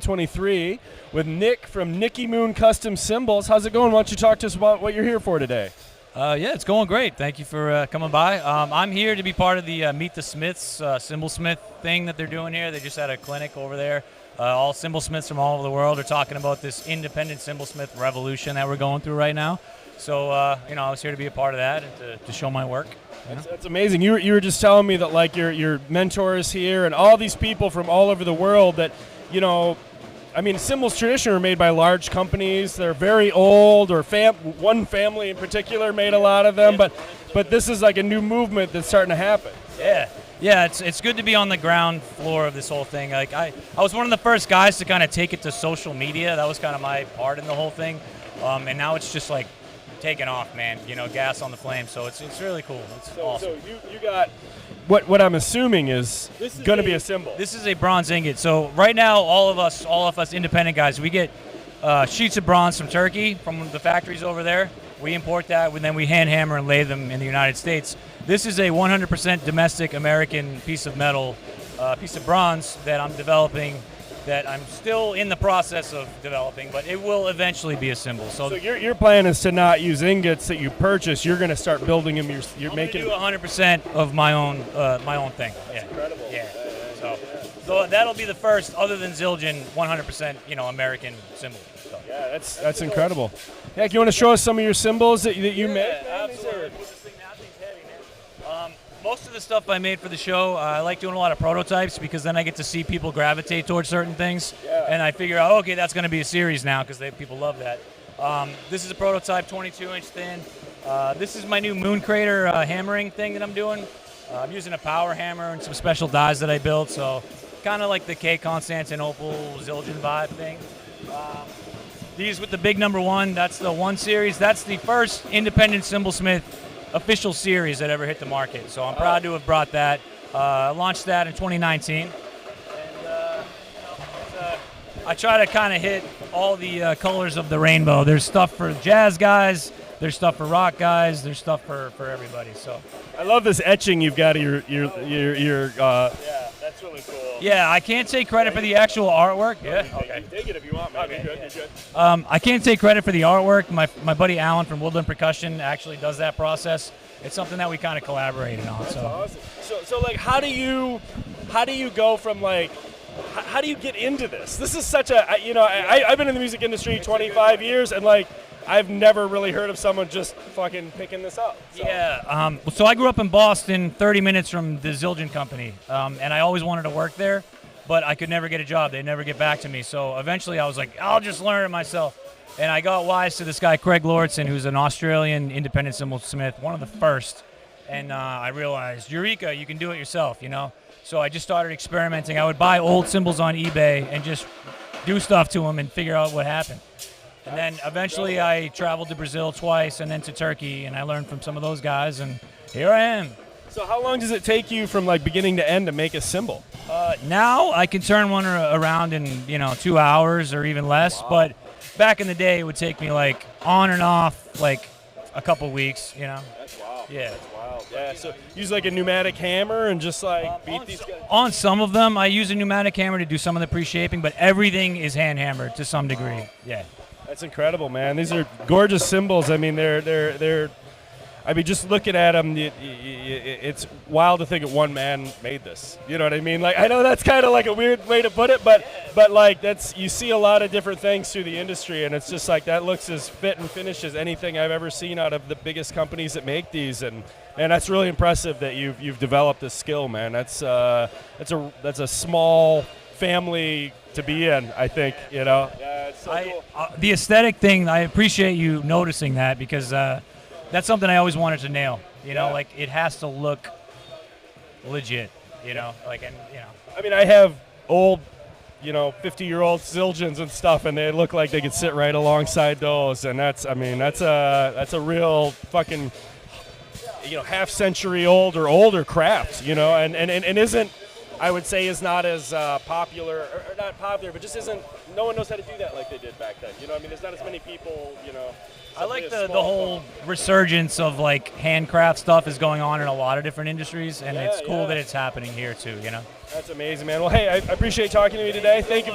23 with Nick from NickyMoon Custom Cymbals. How's it going? Why don't you talk to us about what you're here for today? Yeah, it's going great. Thank you for coming by. I'm here to be part of the Meet the Smiths cymbal smith thing that they're doing here. They just had a clinic over there. All cymbal smiths from all over the world are talking about this independent cymbal smith revolution that we're going through right now. So, I was here to be a part of that and to show my work. That's amazing. You were just telling me that like your mentors here and all these people from all over the world that, cymbals traditionally are made by large companies. They're very old, or one family in particular made a lot of them. But this is like a new movement that's starting to happen. Yeah. It's good to be on the ground floor of this whole thing. Like I was one of the first guys to kind of take it to social media. That was kind of my part in the whole thing. And now it's just like taking off, man. Gas on the flame. So it's really cool. It's awesome. So you got what I'm assuming is going to be a cymbal. This is a bronze ingot. So right now, all of us independent guys, we get sheets of bronze from Turkey, from the factories over there. We import that, and then we hand hammer and lathe them in the United States. This is a 100% domestic American piece of metal, piece of bronze that I'm developing, that I'm still in the process of developing, but it will eventually be a cymbal. So your plan is to not use ingots that you purchase. You're going to start building them. You're making. Do 100% of my own thing. That's incredible. Yeah. So that'll be the first, other than Zildjian, 100% American cymbal. So. Yeah, that's incredible. Heck, you want to show us some of your cymbals that you made? Absolutely. Most of the stuff I made for the show, I like doing a lot of prototypes because then I get to see people gravitate towards certain things, and I figure out, okay, that's going to be a series now because people love that. This is a prototype, 22-inch thin. This is my new moon crater hammering thing that I'm doing. I'm using a power hammer and some special dies that I built, so kind of like the K. Constantinople Zildjian vibe thing. These with the big number 1, that's the 1 series. That's the first independent cymbal smith official series that ever hit the market. So I'm proud to have brought that. Launched that in 2019. And I try to kind of hit all the colors of the rainbow. There's stuff for jazz guys, there's stuff for rock guys, there's stuff for everybody. So I love this etching you've got of your yeah, that's really cool. Yeah, I can't take credit for the actual artwork. Yeah, okay. Take it if you want, man. Okay, You're good. I can't take credit for the artwork. My buddy Alan from Woodland Percussion actually does that process. It's something that we kind of collaborated on. That's awesome. So like, how do you go from like, how do you get into this? This is such a, I've been in the music industry 25 years, and like, I've never really heard of someone just fucking picking this up. So. Yeah. So I grew up in Boston, 30 minutes from the Zildjian company, and I always wanted to work there, but I could never get a job. They'd never get back to me. So eventually I was like, I'll just learn it myself. And I got wise to this guy, Craig Lauritsen, who's an Australian independent cymbal smith, one of the first. And I realized, Eureka, you can do it yourself, So I just started experimenting. I would buy old cymbals on eBay and just do stuff to them and figure out what happened. And then eventually I traveled to Brazil twice and then to Turkey, and I learned from some of those guys, and here I am. So how long does it take you from like beginning to end to make a cymbal? Now I can turn one around in 2 hours or even less, but back in the day it would take me like on and off like a couple weeks, That's wild. Yeah. That's wild. Yeah, so use like a pneumatic hammer and just like beat these guys? On some of them I use a pneumatic hammer to do some of the pre-shaping, but everything is hand hammered to some degree. Yeah. That's incredible, man. These are gorgeous cymbals. I mean, they're. I mean, just looking at them, it's wild to think that one man made this. You know what I mean? Like, I know that's kind of like a weird way to put it, but like you see a lot of different things through the industry, and it's just like that looks as fit and finished as anything I've ever seen out of the biggest companies that make these, and that's really impressive that you've developed this skill, man. That's a small family to be in, I think, Yeah, it's so cool. The aesthetic thing, I appreciate you noticing that because that's something I always wanted to nail. Like it has to look legit. I mean, I have old, 50-year-old Zildjians and stuff, and they look like they could sit right alongside those, and that's a real fucking, half-century old or older craft, and isn't. I would say is not as popular, or not popular, but just isn't. No one knows how to do that like they did back then. There's not as many people. I like the whole resurgence of like handcraft stuff is going on in a lot of different industries, and it's cool that it's happening here too. That's amazing, man. Well, hey, I appreciate talking to you today. Thank you.